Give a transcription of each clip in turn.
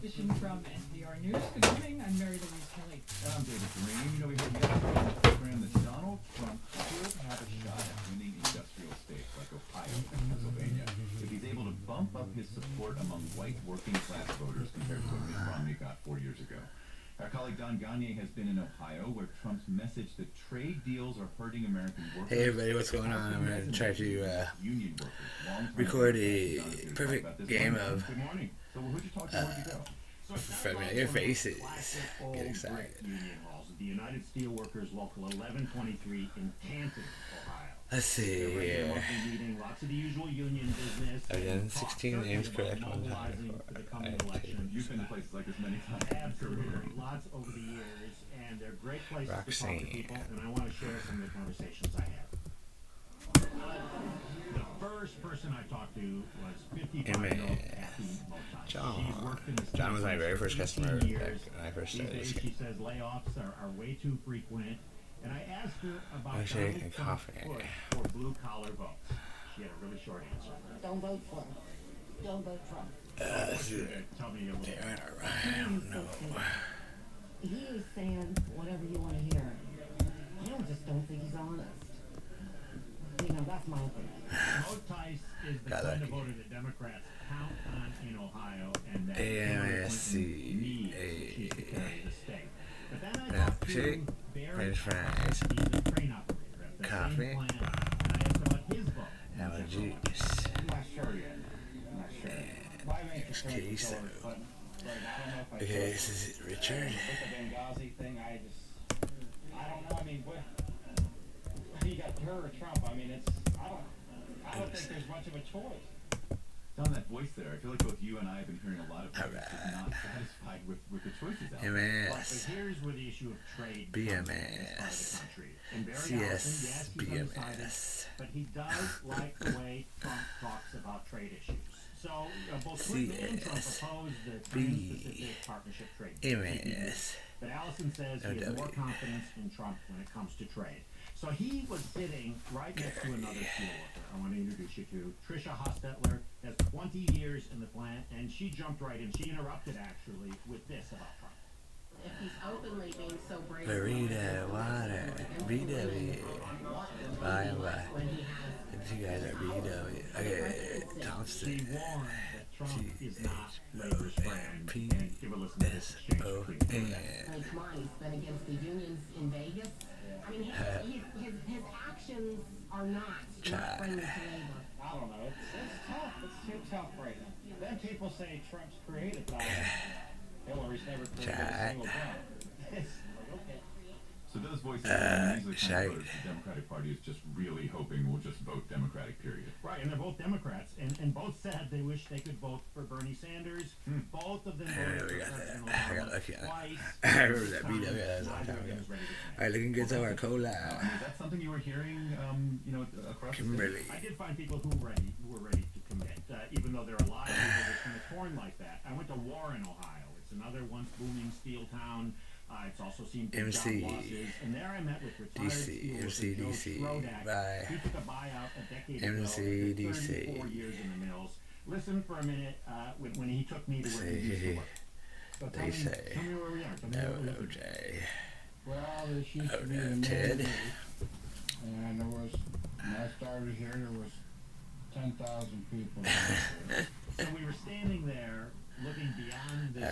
Fishing from NPR News. Good morning. I'm Mary Louise Kelly. I'm David Green. You know, we heard yesterday on the program that Donald Trump could have a shot at winning industrial states like Ohio and Pennsylvania if he's able to bump up his support among white working class voters compared to what Mitt Romney got 4 years ago. Our colleague Don Gagne has been in Ohio, where Trump's message that trade deals are hurting American workers. Hey everybody, what's going on? I'm going to try to record a perfect game of familiar faces. Get excited. The United Steelworkers Local 1123 in Canton, Ohio. Let's see here. Lots of the usual union business. I've done 16 names correct one time. You've been to places like this many times. Absolutely. Lots over the years, and they're great places to talk to people, and I want to share some of the conversations I had. The first person I talked to was 55-year-old Kathy Motai. John was my very first customer back when I first started this game. She says layoffs are way too frequent. And I asked her about Donald Trump's push for blue-collar votes. She had a really short answer. Don't vote for him. Don't vote for him. Tell me a little bit. I don't know. He is saying whatever you want to hear. I just don't think he's honest. You know, that's my opinion. Motai is the kind of voter that Democrats count on in Ohio, and that AMSC. she's to carry the state. But then I talked to French fries, coffee, juice, I'm not sure yet. I'm not sure. Why make the queso. Okay, this is Richard. The Benghazi thing, I don't know. I mean, what? You got her or Trump. I mean, I don't think there's much of a choice. On that voice there, I feel like both you and I have been hearing a lot of people not satisfied with the choices out there. MS, but here's where the issue of trade BMS, CS, BMS, but he does like the way Trump talks about trade issues. So both Clinton and Trump opposed the Trans-Pacific Partnership trade deal. But Allison says he has more confidence in Trump when it comes to trade. So he was sitting right next to another steelworker I want to introduce you to. Trisha Hostetler has 20 years in the plant, and she jumped right in. She interrupted, actually, with this about Trump. If he's openly being so brave... Burrito, water, BW, bye. If you guys are BW, okay, Thompson, She warned that Trump is not labor's friend. And give a listen to this exchange between them. I mean, come on, he's been against the unions in Vegas. I mean, his actions are not friendly to labor. I don't know. It's tough. It's too tough right now. Then people say Trump's created that. Hillary's never created a single job. So those voices are usually kind of voters the Democratic Party is just really hoping we'll just vote Democratic, period. Right, and they're both Democrats, and both said they wish they could vote for Bernie Sanders. Both of them voted for President Obama twice. I remember that BW that was a long time ago. Alright, looking good so far, cola. Is that something you were hearing, across Kimberly. the state? I did find people who were ready to commit, even though there are a lot of people that are kind of torn like that. I went to Warren, Ohio. It's another once booming steel town. It's also seen big job losses, and there I met with retired steelworker Joe Schrodak. Bye. He took a buyout a decade ago after 34 years in the mills. Listen for a minute when he took me to where he used to work. So tell me where we are. No, Jay. Well, this used to be the Ted. main, and there was, when I started here, there was 10,000 people. So we were standing there, looking beyond this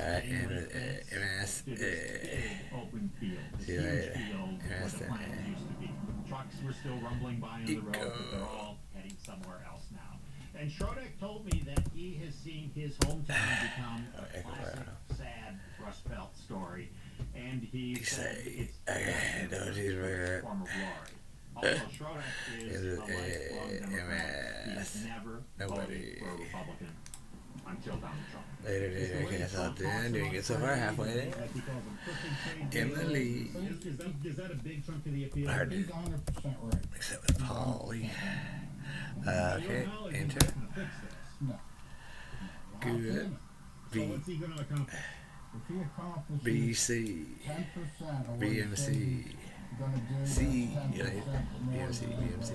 to this big open field, this huge field where the plant used to be. Trucks were still rumbling by on the road, but they're all heading somewhere else now. And Schrodak told me that he has seen his hometown become a classic, sad Rust Belt story. And he said it's form of glory. Also, Schrodak is a lifelong Democrat. He has never voted for a Republican until Donald Trump. Later, okay, that's all doing it so far, halfway there. Emily. Is that a big chunk of the appeal? He's 100% right. Except with Polly. Okay, enter. No. Good. So what's he going to accomplish? If he accomplishes BC. 10% of what he said BMC. he's going to do, C, that's 10% more BMC, than BMC.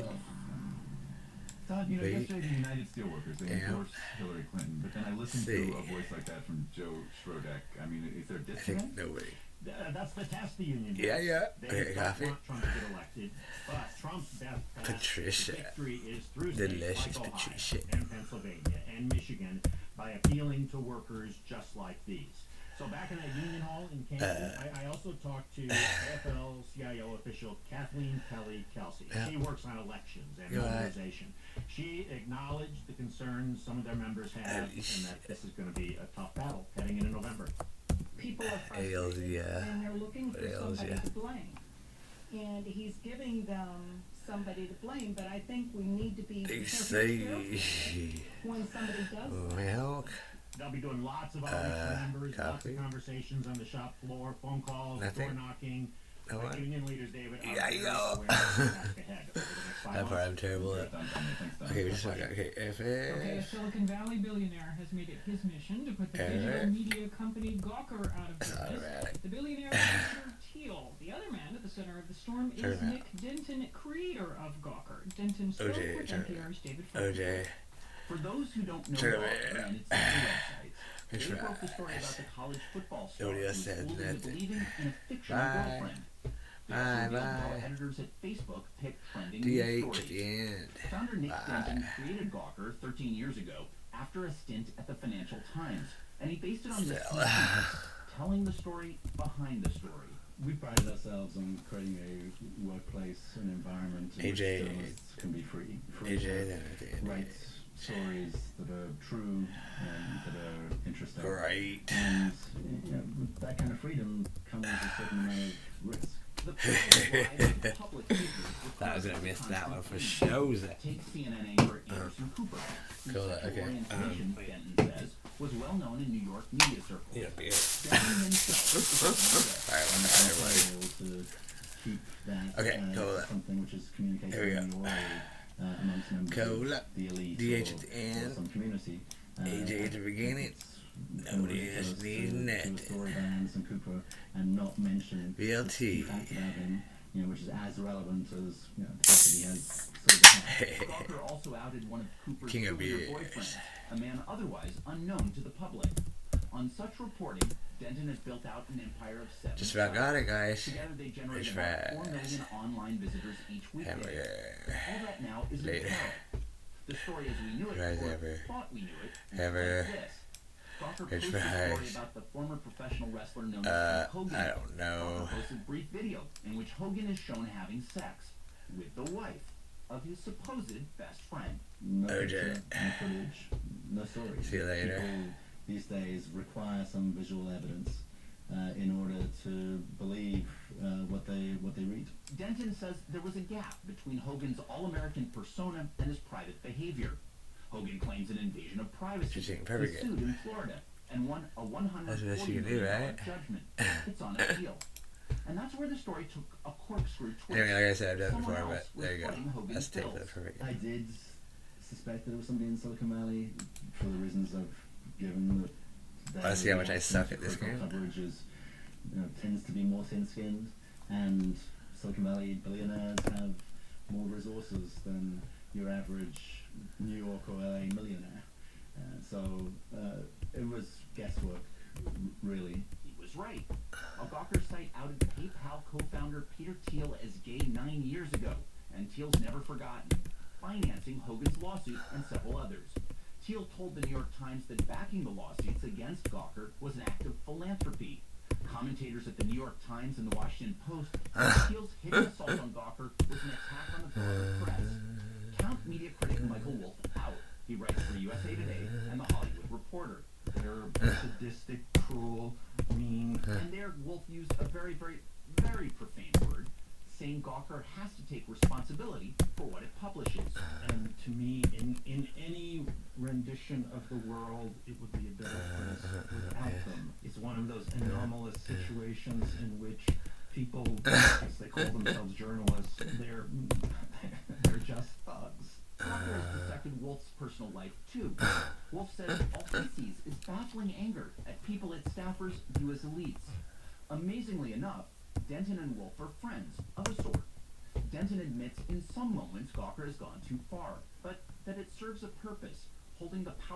Todd, Wait. yesterday the United Steelworkers, they Yeah. endorsed Hillary Clinton, but then I listened See. to a voice like that from Joe Schroeder. I mean, is there a I disconnect? think nobody. That's the test the union does. Yeah, yeah. They Okay, don't coffee. want Trump to get elected, but Trump's best path to Patricia. victory is through Delicious states like Ohio Patricia. and Pennsylvania and Michigan by appealing to workers just like these. So back in that union hall in Canton, I also talked to AFL-CIO official Kathleen Kelly-Kelsey. Yeah. She works on elections and You're right. mobilization. She acknowledged the concerns some of their members have and that this is going to be a tough battle heading into November. People are Ales, frustrated, yeah. and they're looking for Ales, somebody yeah. to blame. And he's giving them somebody to blame, but I think we need to be They careful say when somebody does that. milk. They'll be doing lots of outreach to members, lots coffee? of conversations on the shop floor, phone calls, Nothing? door knocking. No one? Union leaders, David, are Yeah, very yo. aware of the task ahead over the next 5 That part months. I'm terrible at. Thanks, Don. Okay, just okay. Okay, a FS. Silicon Valley billionaire has made it his mission to put the digital Alright. media company Gawker out of business. Automatic. The billionaire is Peter Thiel. The other man at the center of the storm is Turn it Nick Denton, creator of Gawker. Denton spoke OJ, with turn it. NPR's David Frank. OJ. For those who don't know Turn it Gawker around. and its websites, It's they broke the story right. about the college football star Nobody who else was said fooled into nothing. believing in a fictional Bye. girlfriend. They Bye, also revealed how bye. editors at Facebook picked trending news DH at stories. the end. Founder Nick Bye. Denton created Gawker 13 years ago after a stint at the Financial Times, and he based it on this Sell. telling the story behind the story. We pride ourselves on creating a workplace, an environment in which AJ. journalists can be free AJ to then at the end. write stories that are true and that are interesting. Great. And with that kind of freedom comes a certain amount of risk. The personal lives of public figures Thought I was gonna requires miss that one for constant shows. Take CNN anchor Anderson Cooper, whose Cool, sexual okay, orientation, wait. Denton says, was well known in New York media circles. Yeah, beer. Denton himself Alright, well, now everybody. Able to keep that Okay, cola. something which is communicated Here we in go. your way amongst members Cola. of the elite DH or, at the or end. some community. AJ at the beginning. It's Nobody ridiculous else needs to it. a story by Anderson Cooper and not mention VLT. the fact about him, which is as relevant as he has sort of had. Gawker also outed one of Cooper's King of earlier beers. boyfriends, a man otherwise unknown to the public. On such reporting, Denton has built out an empire of 7 Just about got it, guys. Together they generate It's about 4 right. million online visitors each weekday. Hamburger. All that now is in Later. peril. The story as we knew it, Fries or ever. thought we knew it, is Ever. like this. Gawker It's posted a story fries. about the former professional wrestler known as Hulk Hogan. I don't know. Gawker posted a brief video in which Hogan is shown having sex with the wife of his supposed best friend. No OJ. picture, no footage, no story. See you later. People these days require some visual evidence in order to believe what they read. Denton says there was a gap between Hogan's all-American persona and his private behavior. Hogan claims an invasion of privacy. Interesting, He perfect. sued in Florida and won a $140 That's the best you can do, million right? judgment. It's on appeal. And that's where the story took a corkscrew twist. Anyway, like I said, I've done it Someone before, else but was there you go. footing Hogan's That's tape bills. for the perfect. I did suspect that it was somebody in Silicon Valley for the reasons I've given. That Wanna see how much I suck at this game? Coverage is, tends to be more thin-skinned, and Silicon Valley billionaires have more resources than your average New York or LA millionaire. So it was guesswork, really. He was right. A Gawker site outed PayPal co-founder Peter Thiel as gay 9 years ago, and Thiel's never forgotten, financing Hogan's lawsuit and several others. Thiel told the New York Times that backing the lawsuits against Gawker was an act of philanthropy. Commentators at the New York Times and the Washington Post said Thiel's hidden assault on Gawker was an attack on the Gawker press. Count media critic Michael Wolff out. He writes for USA Today and The Hollywood Reporter. They're sadistic, cruel, mean. And there, Wolff used a very, very, very profane word, saying Gawker has to take responsibility for what it publishes. And to me, in any rendition of the world, it would be a better place without them. It's one of those anomalous situations in which people, as they call themselves journalists, they're just thugs. Gawker has dissected Wolff's personal life, too. Wolff says all he sees is baffling anger at people at staffers view as elites. Amazingly enough, Denton and Wolff are friends, of a sort. Denton admits in some moments Gawker has gone too far, but that it serves a purpose, holding the power